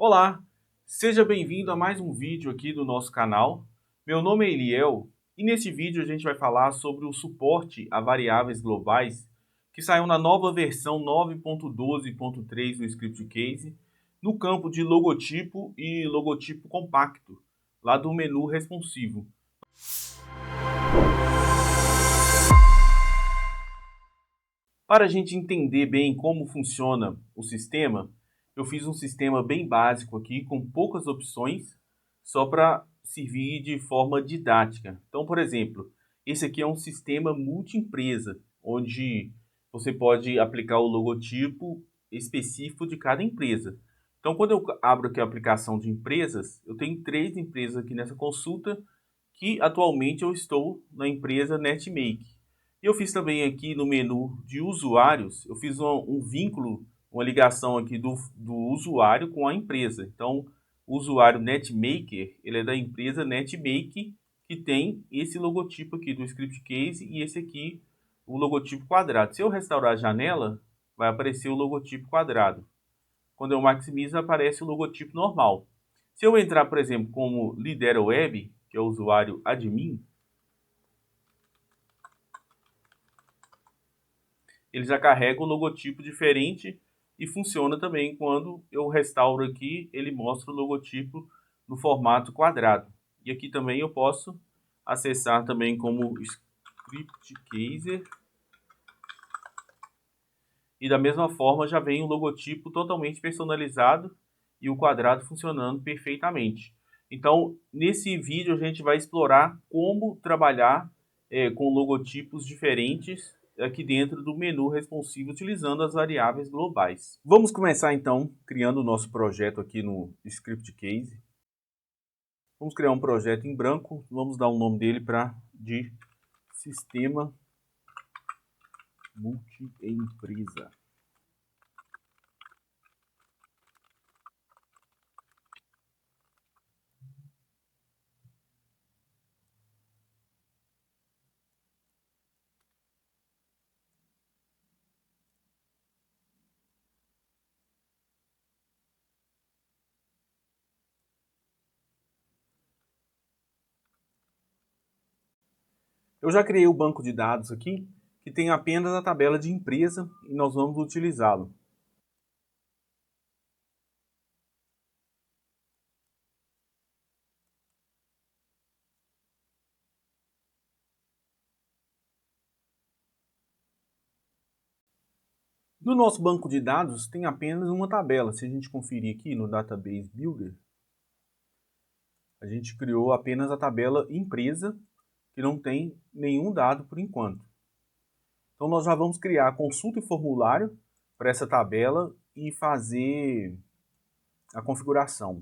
Olá, seja bem-vindo a mais um vídeo aqui do nosso canal. Meu nome é Eliel e nesse vídeo a gente vai falar sobre o suporte a variáveis globais que saiu na nova versão 9.12.3 do Scriptcase no campo de logotipo e logotipo compacto, lá do menu responsivo. Para a gente entender bem como funciona o sistema, eu fiz um sistema bem básico aqui, com poucas opções, só para servir de forma didática. Então, por exemplo, esse aqui é um sistema multi-empresa, onde você pode aplicar o logotipo específico de cada empresa. Então, quando eu abro aqui a aplicação de empresas, eu tenho 3 empresas aqui nessa consulta, que atualmente eu estou na empresa NetMake. E eu fiz também aqui no menu de usuários, eu fiz um vínculo, uma ligação aqui do usuário com a empresa. Então, o usuário NetMaker, ele é da empresa NetMake, que tem esse logotipo aqui do Scriptcase e esse aqui, o logotipo quadrado. Se eu restaurar a janela, vai aparecer o logotipo quadrado. Quando eu maximizo, aparece o logotipo normal. Se eu entrar, por exemplo, como Lidera Web, que é o usuário admin, ele já carrega o logotipo diferente e funciona também quando eu restauro aqui, ele mostra o logotipo no formato quadrado. E aqui também eu posso acessar também como Scriptcaser. E da mesma forma já vem o logotipo totalmente personalizado e o quadrado funcionando perfeitamente. Então, nesse vídeo a gente vai explorar como trabalhar com logotipos diferentes aqui dentro do menu responsivo utilizando as variáveis globais. Vamos começar então criando o nosso projeto aqui no Scriptcase. Vamos criar um projeto em branco, vamos dar o nome dele de Sistema Multi-Empresa. Eu já criei o banco de dados aqui, que tem apenas a tabela de empresa e nós vamos utilizá-lo. No nosso banco de dados tem apenas uma tabela. Se a gente conferir aqui no Database Builder, a gente criou apenas a tabela empresa, que não tem nenhum dado por enquanto. Então nós já vamos criar consulta e formulário para essa tabela e fazer a configuração.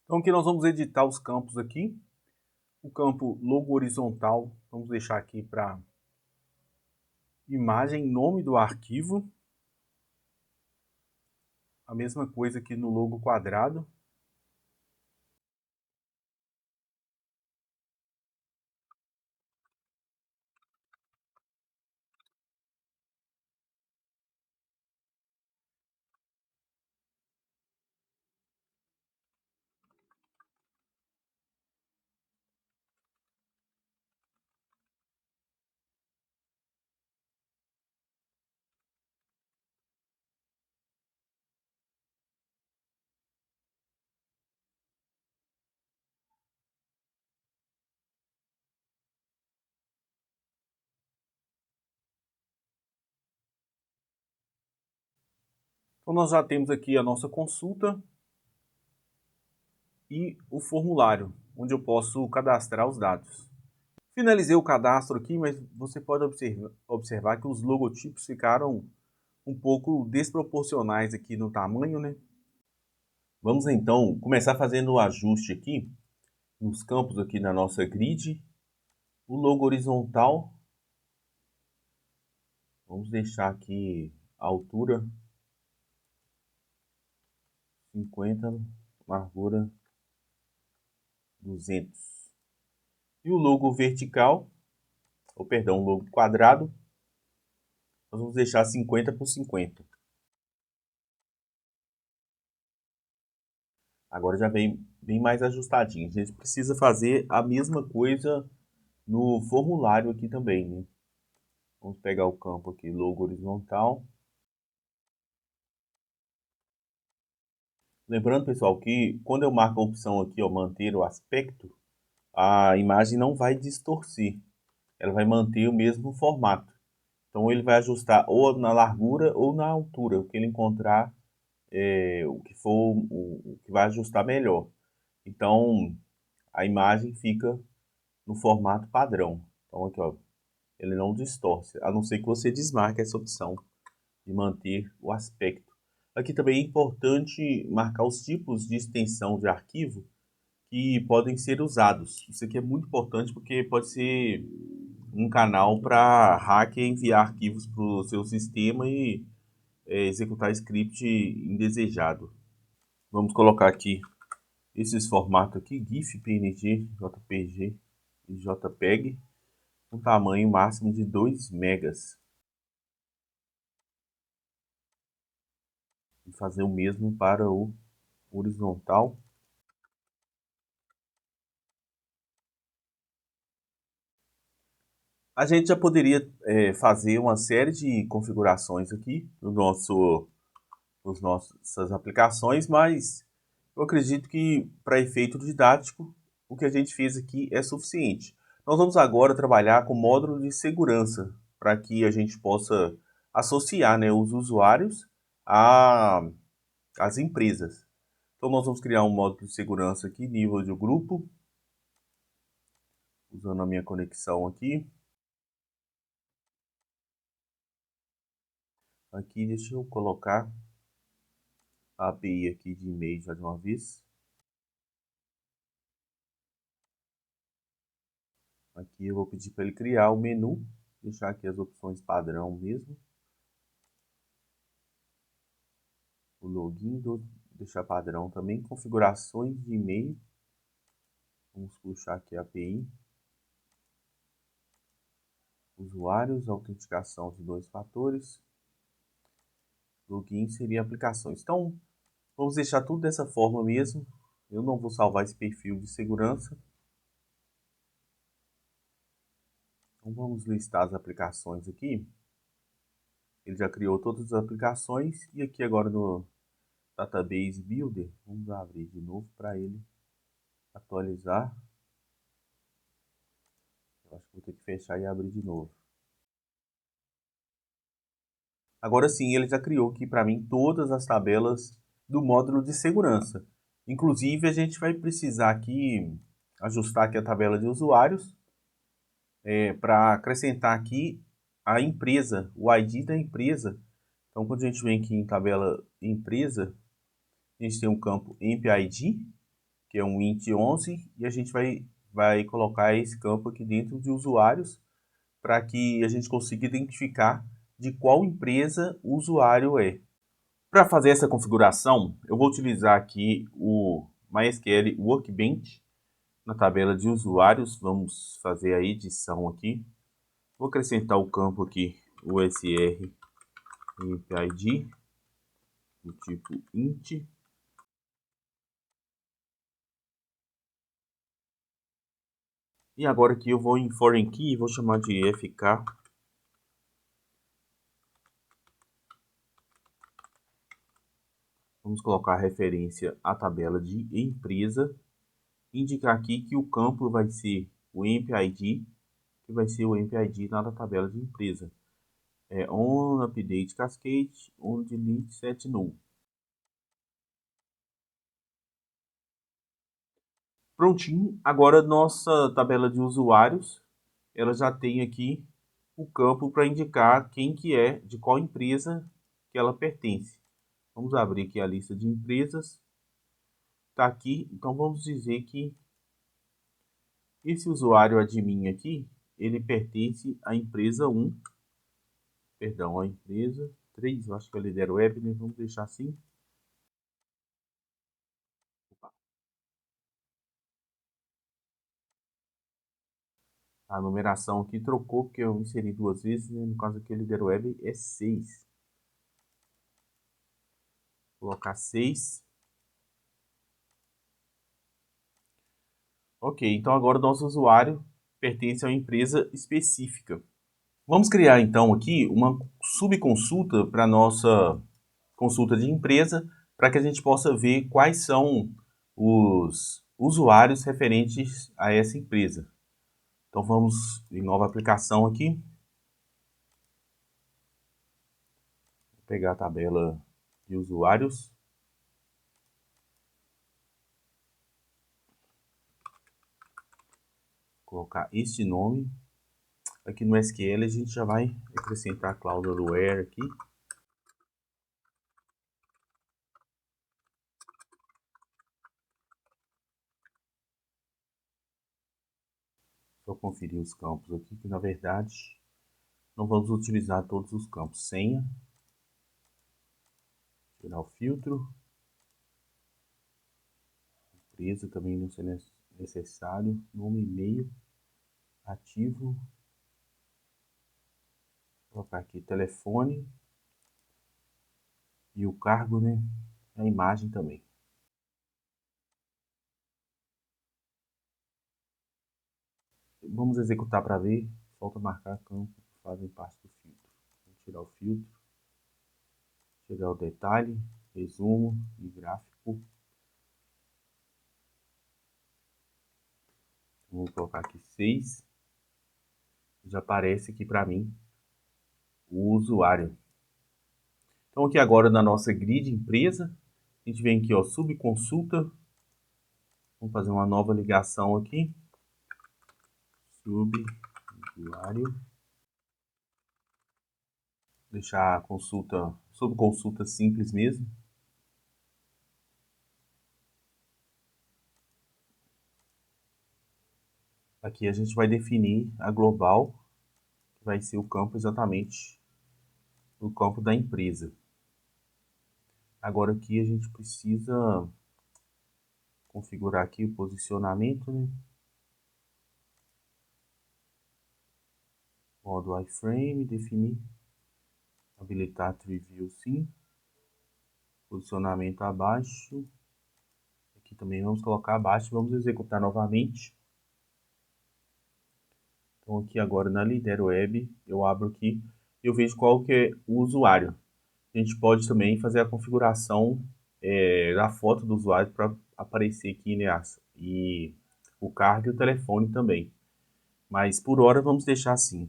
Então aqui nós vamos editar os campos aqui. O campo logo horizontal, vamos deixar aqui para imagem, nome do arquivo. A mesma coisa aqui no logo quadrado. Então nós já temos aqui a nossa consulta e o formulário, onde eu posso cadastrar os dados. Finalizei o cadastro aqui, mas você pode observar que os logotipos ficaram um pouco desproporcionais aqui no tamanho, né? Vamos então começar fazendo o ajuste aqui nos campos aqui na nossa grid. O logo horizontal, vamos deixar aqui a altura 50, largura 200. E o logo vertical, ou perdão, o logo quadrado, nós vamos deixar 50 por 50. Agora já vem bem mais ajustadinho. A gente precisa fazer a mesma coisa no formulário aqui também, né? Vamos pegar o campo aqui, logo horizontal. Lembrando, pessoal, que quando eu marco a opção aqui, ó, manter o aspecto, a imagem não vai distorcer. Ela vai manter o mesmo formato. Então ele vai ajustar ou na largura ou na altura, o que ele encontrar, o que for o que vai ajustar melhor. Então a imagem fica no formato padrão. Então aqui, ó, ele não distorce, a não ser que você desmarque essa opção de manter o aspecto. Aqui também é importante marcar os tipos de extensão de arquivo que podem ser usados. Isso aqui é muito importante porque pode ser um canal para hacker enviar arquivos para o seu sistema e executar script indesejado. Vamos colocar aqui esses formatos aqui, GIF, PNG, JPG e JPEG, com tamanho máximo de 2 megas. E fazer o mesmo para o horizontal. A gente já poderia fazer uma série de configurações aqui no nos nossas aplicações, mas eu acredito que para efeito didático o que a gente fez aqui é suficiente. Nós vamos agora trabalhar com módulo de segurança para que a gente possa associar, né, os usuários às empresas. Então nós vamos criar um módulo de segurança aqui, nível de grupo, usando a minha conexão aqui. Aqui deixa eu colocar a API aqui de e-mail já de uma vez. Aqui eu vou pedir para ele criar o menu, deixar aqui as opções padrão mesmo. O login, deixar padrão também. Configurações de e-mail. Vamos puxar aqui a API. Usuários, autenticação de 2 fatores. Login seria aplicações. Então, vamos deixar tudo dessa forma mesmo. Eu não vou salvar esse perfil de segurança. Então, vamos listar as aplicações aqui. Ele já criou todas as aplicações. E aqui agora no Database Builder, vamos abrir de novo para ele atualizar. Eu acho que vou ter que fechar e abrir de novo. Agora sim, ele já criou aqui para mim todas as tabelas do módulo de segurança. Inclusive, a gente vai precisar aqui ajustar aqui a tabela de usuários para acrescentar aqui a empresa, o ID da empresa. Então, quando a gente vem aqui em tabela empresa, a gente tem um campo EmpID, que é um int 11, e a gente vai colocar esse campo aqui dentro de usuários para que a gente consiga identificar de qual empresa o usuário é. Para fazer essa configuração, eu vou utilizar aqui o MySQL Workbench na tabela de usuários. Vamos fazer a edição aqui. Vou acrescentar o campo aqui, USR EmpID, do tipo int. E agora aqui eu vou em foreign key e vou chamar de FK. Vamos colocar a referência à tabela de empresa. Indicar aqui que o campo vai ser o EmpID, que vai ser o EmpID na tabela de empresa. On update cascade, on delete set null. Prontinho. Agora nossa tabela de usuários, ela já tem aqui o campo para indicar quem que é, de qual empresa que ela pertence. Vamos abrir aqui a lista de empresas. Está aqui, então vamos dizer que esse usuário admin aqui, ele pertence à empresa 1, perdão, à empresa 3, eu acho que é o Líder Web, né? Vamos deixar assim. A numeração aqui trocou porque eu inseri duas vezes, né? No caso aqui, líder web é 6. Vou colocar 6. Ok, então agora o nosso usuário pertence a uma empresa específica. Vamos criar então aqui uma subconsulta para a nossa consulta de empresa, para que a gente possa ver quais são os usuários referentes a essa empresa. Então vamos em nova aplicação aqui. Vou pegar a tabela de usuários. Colocar este nome. Aqui no SQL a gente já vai acrescentar a cláusula do where aqui. Só conferir os campos aqui, que na verdade não vamos utilizar todos os campos. Senha. Tirar o filtro. Empresa também não será necessário. Nome, e-mail. Ativo. Vou colocar aqui telefone. E o cargo, né? A imagem também. Vamos executar para ver. Falta marcar campos que fazem parte do filtro. Vou tirar o filtro. Tirar o detalhe, resumo e gráfico. Vou colocar aqui 6. Já aparece aqui para mim o usuário. Então aqui agora na nossa grid empresa, a gente vem aqui, ó, subconsulta. Vamos fazer uma nova ligação aqui. Subusuário. Deixar a consulta, subconsulta simples mesmo. Aqui a gente vai definir a global, que vai ser o campo exatamente no campo da empresa. Agora aqui a gente precisa configurar aqui o posicionamento, né? Modo iframe, definir, habilitar Tree sim, posicionamento abaixo. Aqui também vamos colocar abaixo, vamos executar novamente. Então aqui agora na Lidero Web, eu abro aqui e eu vejo qual que é o usuário. A gente pode também fazer a configuração da foto do usuário para aparecer aqui, né, e o cargo e o telefone também. Mas por hora vamos deixar assim.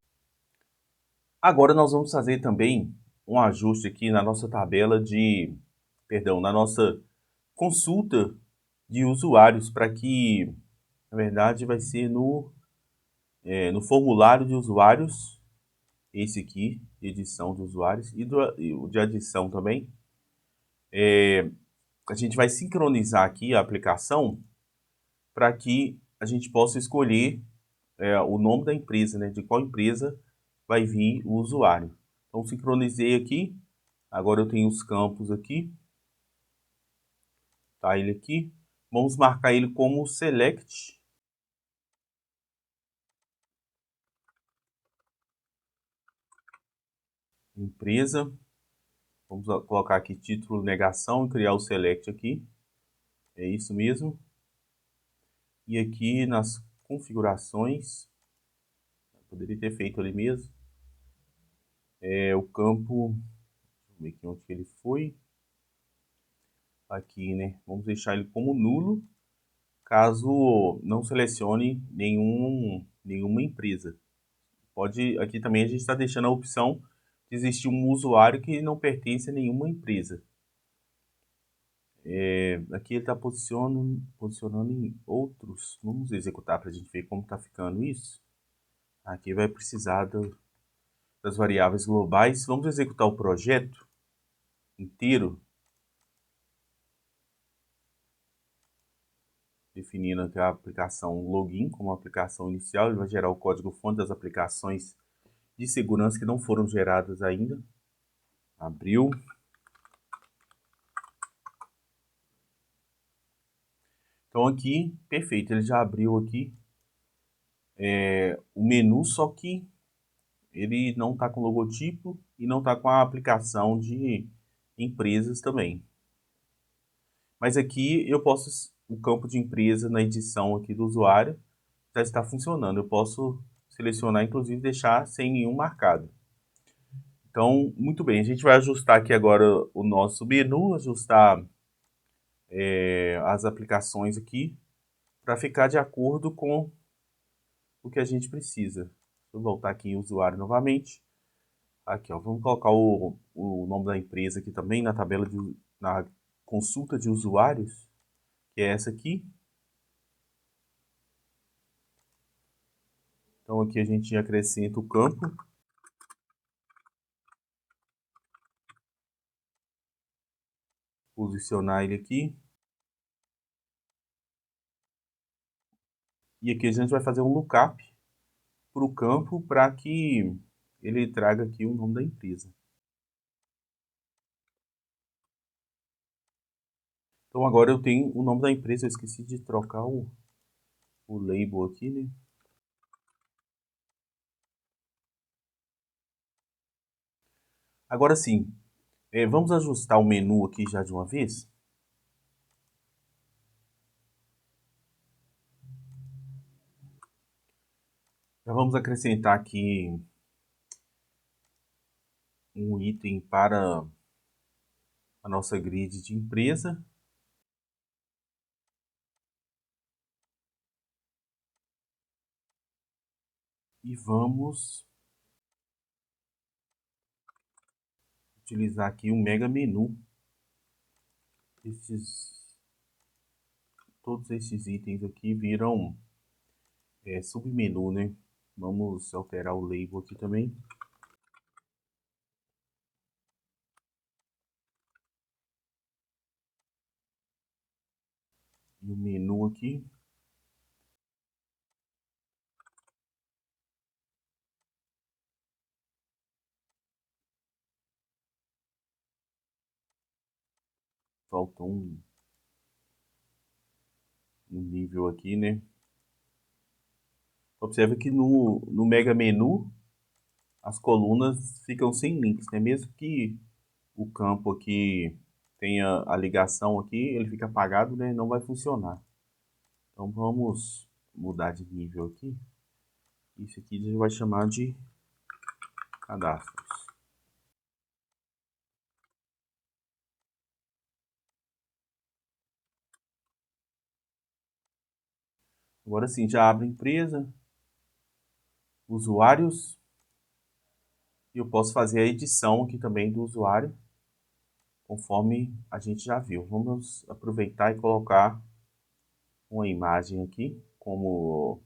Agora nós vamos fazer também um ajuste aqui na nossa tabela de, perdão, na nossa consulta de usuários para que, na verdade, vai ser no formulário de usuários, esse aqui, de edição de usuários, e o de adição também. A gente vai sincronizar aqui a aplicação para que a gente possa escolher o nome da empresa, né, de qual empresa vai vir o usuário. Então, sincronizei aqui. Agora eu tenho os campos aqui. Tá ele aqui. Vamos marcar ele como select. Empresa. Vamos colocar aqui título negação e criar o select aqui. É isso mesmo. E aqui nas configurações, poderia ter feito ali mesmo. O campo, deixa eu ver aqui onde que ele foi. Aqui, né? Vamos deixar ele como nulo, caso não selecione nenhuma empresa. Pode, aqui também a gente está deixando a opção de existir um usuário que não pertence a nenhuma empresa. Aqui ele está posicionando em outros. Vamos executar para a gente ver como está ficando isso. Aqui vai precisar das variáveis globais. Vamos executar o projeto inteiro, definindo aqui a aplicação login como aplicação inicial. Ele vai gerar o código-fonte das aplicações de segurança que não foram geradas ainda. Abriu. Então aqui, perfeito, ele já abriu aqui o menu, só que ele não está com logotipo e não está com a aplicação de empresas também. Mas aqui eu posso, o campo de empresa na edição aqui do usuário já está funcionando. Eu posso selecionar, inclusive, deixar sem nenhum marcado. Então, muito bem, a gente vai ajustar aqui agora o nosso menu, ajustar as aplicações aqui para ficar de acordo com o que a gente precisa. Deixa eu voltar aqui em usuário novamente. Aqui, ó, vamos colocar o nome da empresa aqui também na tabela na consulta de usuários, que é essa aqui. Então aqui a gente acrescenta o campo. Posicionar ele aqui. E aqui a gente vai fazer um lookup para o campo para que ele traga aqui o nome da empresa. Então agora eu tenho o nome da empresa, eu esqueci de trocar o label aqui, né? Agora sim, vamos ajustar o menu aqui já de uma vez. Já vamos acrescentar aqui um item para a nossa grid de empresa. E vamos utilizar aqui um mega menu. Todos esses itens aqui viram submenu, né? Vamos alterar o label aqui também. E o menu aqui. Falta um nível aqui, né? Observe que no mega menu as colunas ficam sem links, né? Mesmo que o campo aqui tenha a ligação aqui, ele fica apagado, né? Não vai funcionar. Então vamos mudar de nível aqui. Isso aqui a gente vai chamar de cadastros. Agora sim, já abre a empresa, usuários, e eu posso fazer a edição aqui também do usuário, conforme a gente já viu. Vamos aproveitar e colocar uma imagem aqui como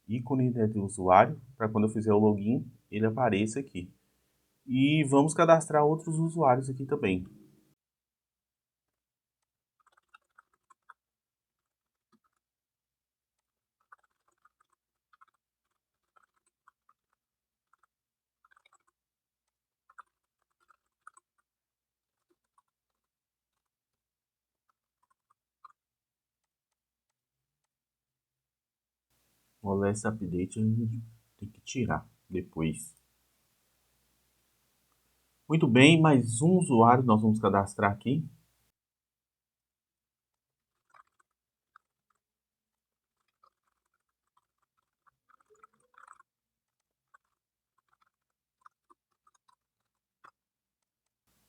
ícone, né, do usuário, para quando eu fizer o login, ele apareça aqui. E vamos cadastrar outros usuários aqui também. O last update a gente tem que tirar depois. Muito bem, mais um usuário nós vamos cadastrar aqui.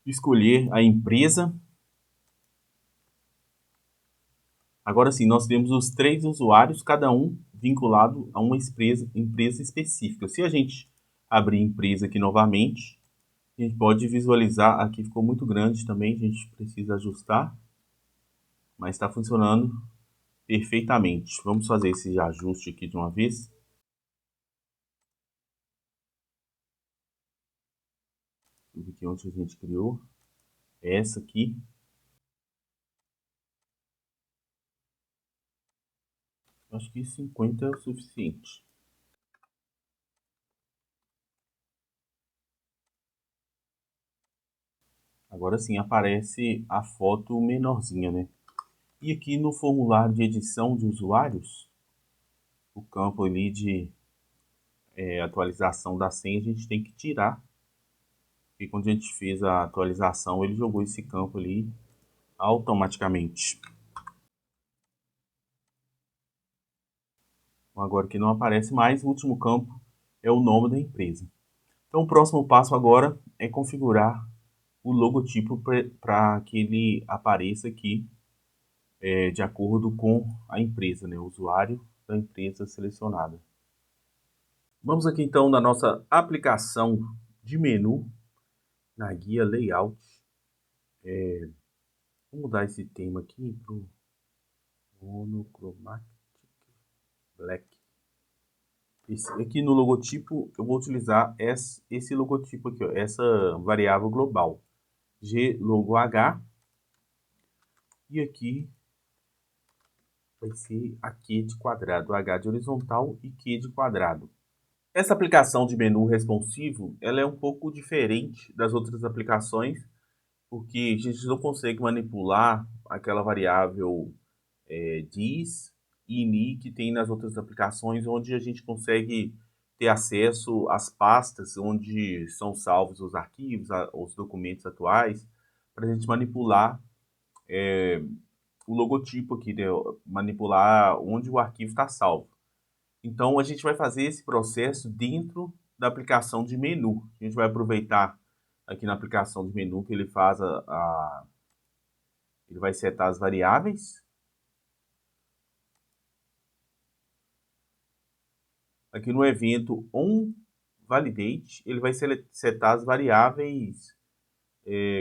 Escolher a empresa. Agora sim, nós temos os 3 usuários, cada um vinculado a uma empresa específica. Se a gente abrir empresa aqui novamente, a gente pode visualizar, aqui ficou muito grande também, a gente precisa ajustar, mas está funcionando perfeitamente. Vamos fazer esse ajuste aqui de uma vez. Vamos aqui onde a gente criou. Essa aqui. Acho que 50 é o suficiente. Agora sim aparece a foto menorzinha, né? E aqui no formulário de edição de usuários, o campo ali de atualização da senha, a gente tem que tirar. E quando a gente fez a atualização, ele jogou esse campo ali automaticamente. Agora que não aparece mais, o último campo é o nome da empresa. Então o próximo passo agora é configurar o logotipo para que ele apareça aqui de acordo com a empresa, né? O usuário da empresa selecionada. Vamos aqui então na nossa aplicação de menu, na guia Layout. Vou mudar esse tema aqui para o Monochromatic Black. Aqui no logotipo eu vou utilizar esse logotipo aqui, ó, essa variável global. Gloh. E aqui vai ser a Q de quadrado, H de horizontal e Q de quadrado. Essa aplicação de menu responsivo, ela é um pouco diferente das outras aplicações, porque a gente não consegue manipular aquela variável dis e ini que tem nas outras aplicações, onde a gente consegue ter acesso às pastas onde são salvos os arquivos, os documentos atuais, para a gente manipular o logotipo aqui, né? Manipular onde o arquivo está salvo. Então, a gente vai fazer esse processo dentro da aplicação de menu. A gente vai aproveitar aqui na aplicação de menu que ele faz ele vai setar as variáveis. Aqui no evento onValidate, ele vai setar as variáveis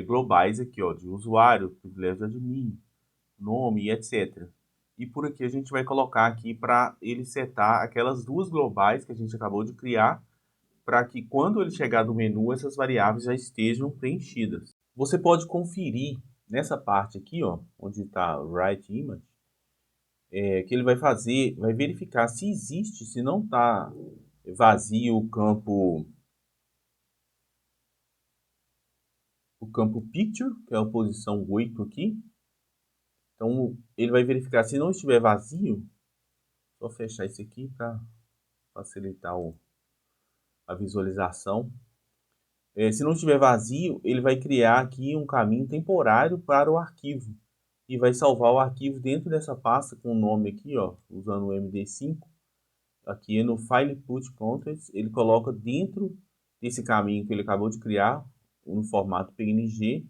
globais aqui, ó, de usuário, privilégio de admin, nome e etc. E por aqui a gente vai colocar aqui para ele setar aquelas duas globais que a gente acabou de criar, para que quando ele chegar no menu, essas variáveis já estejam preenchidas. Você pode conferir nessa parte aqui, ó, onde está Write Image, que ele vai fazer, vai verificar se existe, se não está vazio o campo Picture, que é a posição 8 aqui. Então, ele vai verificar se não estiver vazio, vou fechar isso aqui para facilitar a visualização. Se não estiver vazio, ele vai criar aqui um caminho temporário para o arquivo e vai salvar o arquivo dentro dessa pasta com o nome aqui, ó, usando o MD5. Aqui no File Put Contents, ele coloca dentro desse caminho que ele acabou de criar, no formato PNG,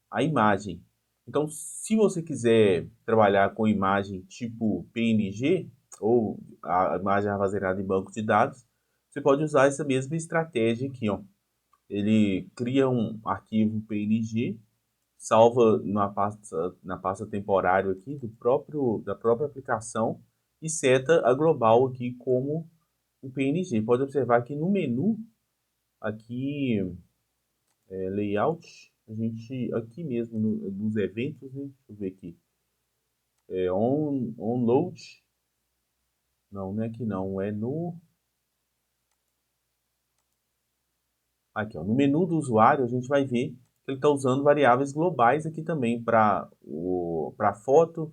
a imagem. Então, se você quiser trabalhar com imagem tipo PNG, ou a imagem armazenada em banco de dados, você pode usar essa mesma estratégia aqui, ó. Ele cria um arquivo PNG, salva na pasta temporário aqui da própria aplicação e seta a global aqui como o PNG. Pode observar que no menu, aqui, Layout, a gente, aqui mesmo nos eventos, né? Deixa eu ver aqui, onload, não é aqui não, é no... Aqui, ó, no menu do usuário, a gente vai ver que ele está usando variáveis globais aqui também para a foto,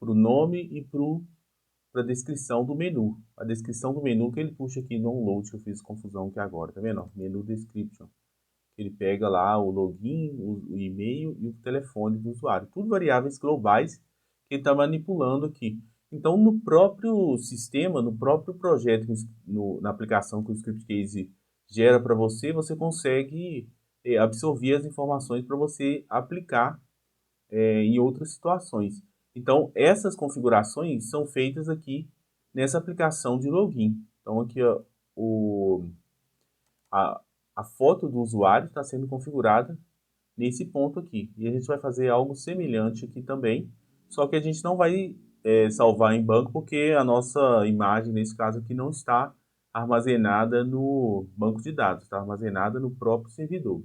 para o nome e para a descrição do menu. A descrição do menu que ele puxa aqui no onload, que eu fiz confusão aqui agora, tá vendo? Menu description. Ele pega lá o login, o e-mail e o telefone do usuário. Tudo variáveis globais que ele está manipulando aqui. Então, no próprio sistema, no próprio projeto, na aplicação que o ScriptCase gera para você, você consegue absorver as informações para você aplicar em outras situações. Então, essas configurações são feitas aqui nessa aplicação de login. Então, aqui ó, a, a foto do usuário está sendo configurada nesse ponto aqui. E a gente vai fazer algo semelhante aqui também, só que a gente não vai salvar em banco porque a nossa imagem, nesse caso aqui, não está armazenada no banco de dados, está armazenada no próprio servidor.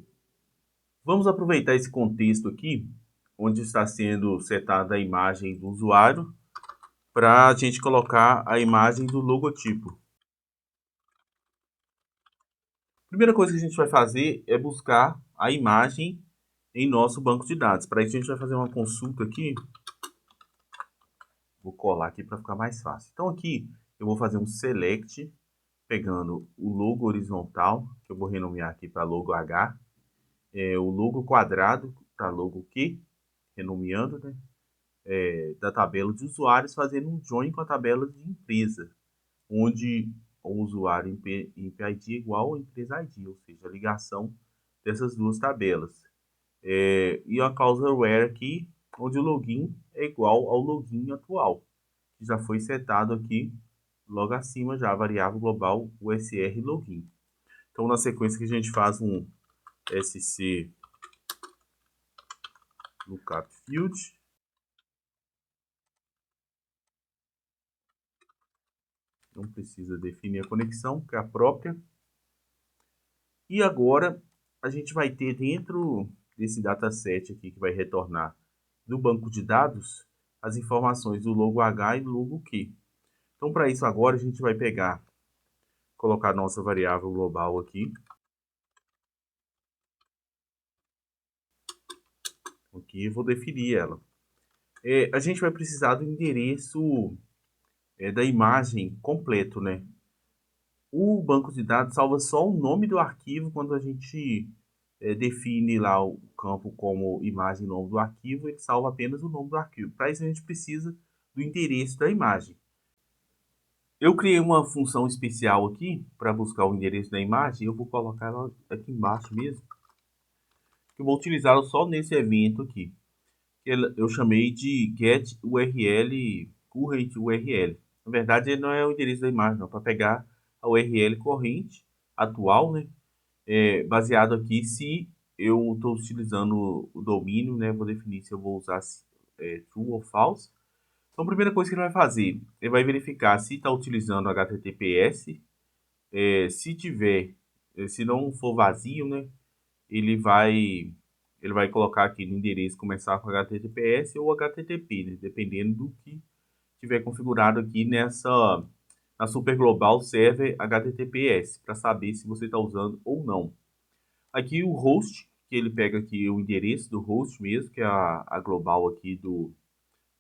Vamos aproveitar esse contexto aqui, onde está sendo setada a imagem do usuário, para a gente colocar a imagem do logotipo. Primeira coisa que a gente vai fazer é buscar a imagem em nosso banco de dados. Para isso a gente vai fazer uma consulta aqui. Vou colar aqui para ficar mais fácil. Então aqui eu vou fazer um select, pegando o logo horizontal, que eu vou renomear aqui para logo H, o logo quadrado para logo Q, renomeando, né? Da tabela de usuários, fazendo um join com a tabela de empresa, onde o usuário IP-ID é igual ao empresa ID, ou seja, a ligação dessas duas tabelas. E a causa where aqui, onde o login é igual ao login atual, que já foi setado aqui logo acima já, a variável global USR login. Então, na sequência que a gente faz um SC lookup field, não precisa definir a conexão, que é a própria. E agora a gente vai ter dentro desse dataset aqui que vai retornar do banco de dados as informações do logo H e do logo Q. Então, para isso agora a gente vai pegar, colocar a nossa variável global aqui. Aqui eu vou definir ela. A gente vai precisar do endereço da imagem completo, né? O banco de dados salva só o nome do arquivo quando a gente define lá o campo como imagem nome do arquivo, ele salva apenas o nome do arquivo. Para isso a gente precisa do endereço da imagem. Eu criei uma função especial aqui para buscar o endereço da imagem. Eu vou colocar ela aqui embaixo mesmo. Eu vou utilizá-la só nesse evento aqui. Eu chamei de get URL current URL. Na verdade, ele não é o endereço da imagem, não. Para pegar a URL corrente atual, né? Baseado aqui se eu estou utilizando o domínio, né? Vou definir se eu vou usar true ou false. Então, a primeira coisa que ele vai fazer, ele vai verificar se está utilizando HTTPS. Se tiver, se não for vazio, né? Ele vai colocar aqui no endereço começar com HTTPS ou HTTP, né? Dependendo do que tiver configurado aqui na Super Global Server HTTPS, para saber se você está usando ou não. Aqui o host, que ele pega aqui o endereço do host mesmo, que é a global aqui do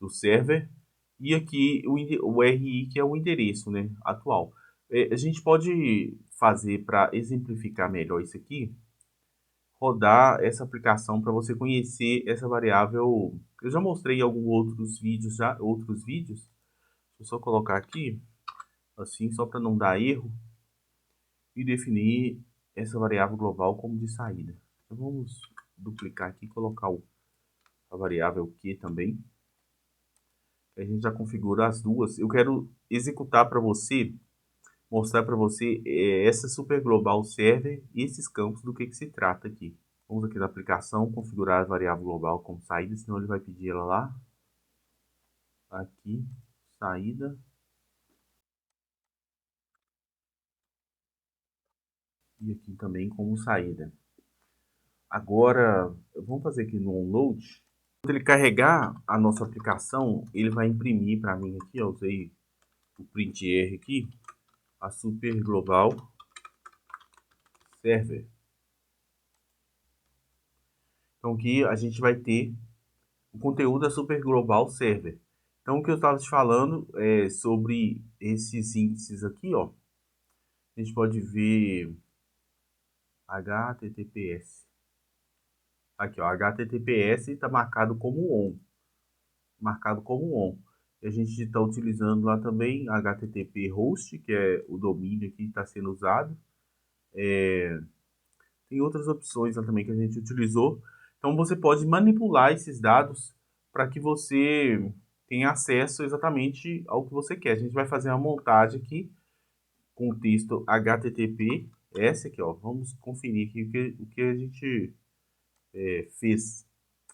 server, e aqui o RI, que é o endereço, né, atual. A gente pode fazer, para exemplificar melhor isso aqui, rodar essa aplicação para você conhecer essa variável. Eu já mostrei em alguns outros vídeos. Deixa eu só colocar aqui, assim, só para não dar erro, e definir essa variável global como de saída. Então vamos duplicar aqui e colocar a variável Q também. A gente já configura as duas. Eu quero executar para você, mostrar para você essa super global server e esses campos do que se trata aqui. Vamos aqui na aplicação, configurar a variável global como saída, senão ele vai pedir ela lá. Aqui, saída. E aqui também como saída. Agora, vamos fazer aqui no onload. Quando ele carregar a nossa aplicação, ele vai imprimir para mim aqui, ó, usei o printr aqui, a super global server. Então aqui a gente vai ter o conteúdo da super global server. Então o que eu estava te falando é sobre esses índices aqui, ó. A gente pode ver HTTPS. Aqui, ó, HTTPS está marcado como on. Marcado como on. E a gente está utilizando lá também HTTP host, que é o domínio que está sendo usado. Tem outras opções lá também que a gente utilizou. Então você pode manipular esses dados para que você tenha acesso exatamente ao que você quer. A gente vai fazer uma montagem aqui com o texto HTTPS aqui, ó. Vamos conferir aqui o que a gente fez,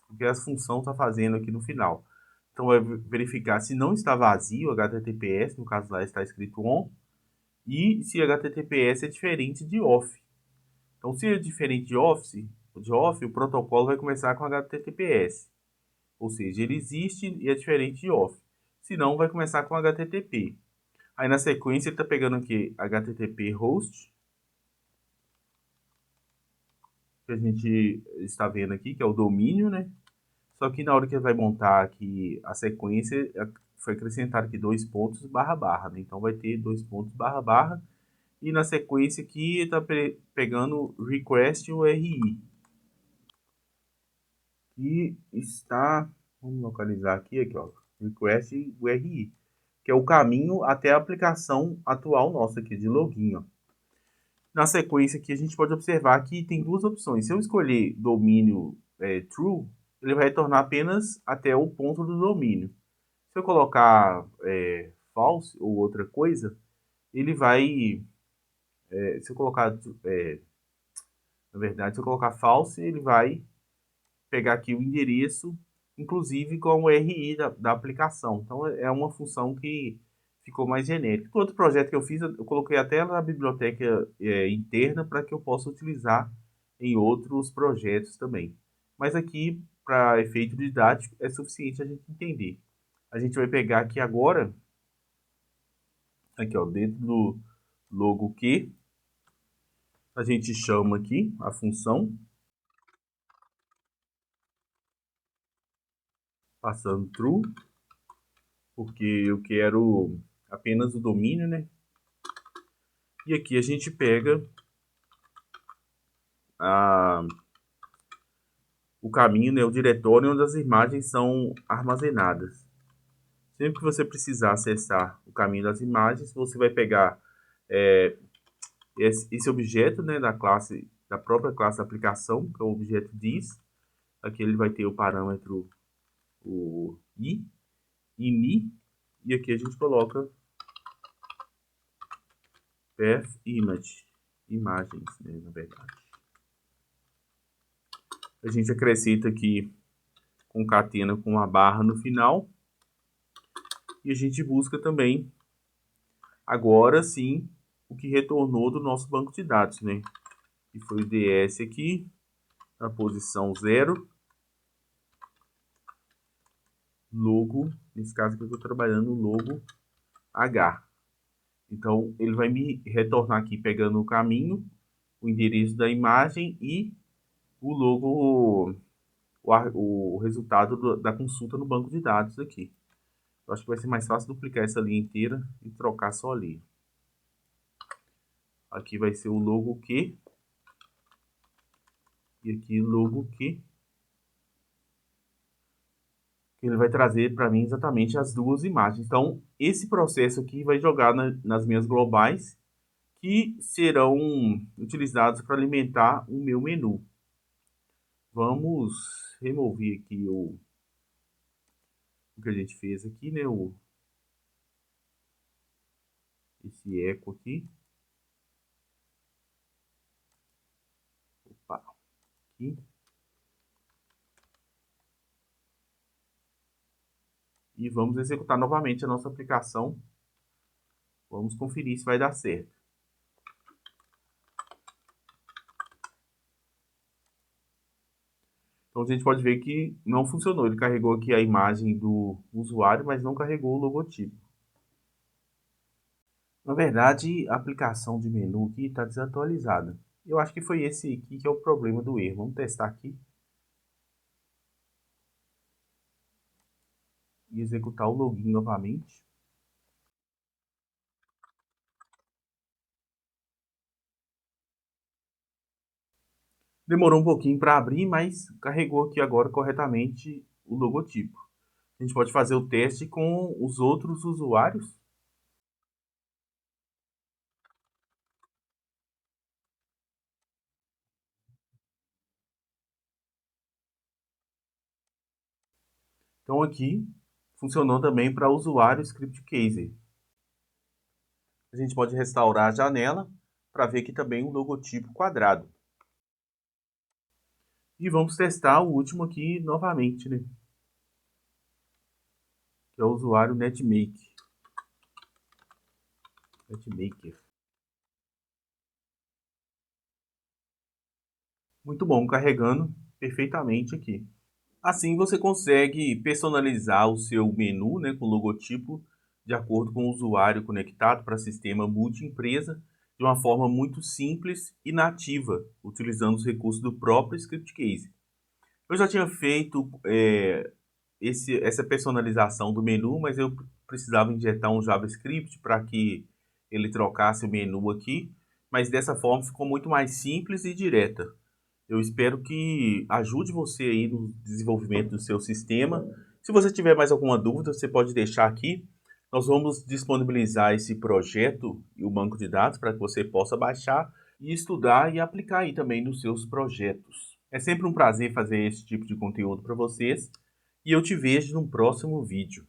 o que a função está fazendo aqui no final. Então vai verificar se não está vazio o HTTPS, no caso lá está escrito on, e se HTTPS é diferente de off. Então, se é diferente de off, o protocolo vai começar com HTTPS. Ou seja, ele existe e é diferente de off. Se não, vai começar com HTTP. Aí na sequência ele está pegando aqui HTTP host, que a gente está vendo aqui, que é o domínio, né? Só que na hora que ele vai montar aqui a sequência, foi acrescentado aqui 2 pontos barra barra, né? Então vai ter 2 pontos barra barra. E na sequência aqui está pegando request URI. E está, vamos localizar aqui, ó, request URI, que é o caminho até a aplicação atual nossa aqui de login, ó. Na sequência aqui a gente pode observar que tem duas opções. Se eu escolher domínio true, ele vai retornar apenas até o ponto do domínio. Se eu colocar false ou outra coisa, ele vai... se eu colocar... na verdade, se eu colocar false, ele vai pegar aqui o endereço, inclusive com o RI da aplicação. Então, é uma função que ficou mais genérica. Outro projeto que eu fiz, eu coloquei até na biblioteca interna para que eu possa utilizar em outros projetos também. Mas aqui, para efeito didático, é suficiente a gente entender. A gente vai pegar aqui agora, aqui ó, dentro do logo Q, a gente chama aqui a função, passando true, porque eu quero apenas o domínio, né? E aqui a gente pega o caminho, né, o diretório onde as imagens são armazenadas. Sempre que você precisar acessar o caminho das imagens, você vai pegar esse objeto, né, da própria classe da aplicação, que é o objeto dis. Aqui ele vai ter o parâmetro o i, ini, e aqui a gente coloca path image, imagens, né, na verdade. A gente acrescenta aqui concatena com uma barra no final. E a gente busca também, agora sim, o que retornou do nosso banco de dados, né? Que foi o DS aqui, na posição 0. Logo, nesse caso aqui eu estou trabalhando o logo H. Então, ele vai me retornar aqui pegando o caminho, o endereço da imagem e o logo, o resultado da consulta no banco de dados aqui. Eu acho que vai ser mais fácil duplicar essa linha inteira e trocar só ali. Aqui vai ser o logo Q. E aqui logo Q. Ele vai trazer para mim exatamente as duas imagens. Então, esse processo aqui vai jogar nas minhas globais, que serão utilizados para alimentar o meu menu. Vamos remover aqui o que a gente fez aqui, né? Esse eco aqui. Opa, aqui. E vamos executar novamente a nossa aplicação. Vamos conferir se vai dar certo. Então a gente pode ver que não funcionou. Ele carregou aqui a imagem do usuário, mas não carregou o logotipo. Na verdade, a aplicação de menu aqui está desatualizada. Eu acho que foi esse aqui que é o problema do erro. Vamos testar aqui. E executar o login novamente. Demorou um pouquinho para abrir, mas carregou aqui agora corretamente o logotipo. A gente pode fazer o teste com os outros usuários. Então aqui funcionou também para usuário ScriptCase. A gente pode restaurar a janela para ver aqui também o logotipo quadrado. E vamos testar o último aqui novamente, né? Que é o usuário NetMaker. Muito bom, carregando perfeitamente aqui. Assim você consegue personalizar o seu menu, né, com logotipo de acordo com o usuário conectado para sistema multi-empresa de uma forma muito simples e nativa, utilizando os recursos do próprio ScriptCase. Eu já tinha feito essa personalização do menu, mas eu precisava injetar um JavaScript para que ele trocasse o menu aqui, mas dessa forma ficou muito mais simples e direta. Eu espero que ajude você aí no desenvolvimento do seu sistema. Se você tiver mais alguma dúvida, você pode deixar aqui. Nós vamos disponibilizar esse projeto e o banco de dados para que você possa baixar e estudar e aplicar aí também nos seus projetos. É sempre um prazer fazer esse tipo de conteúdo para vocês e eu te vejo no próximo vídeo.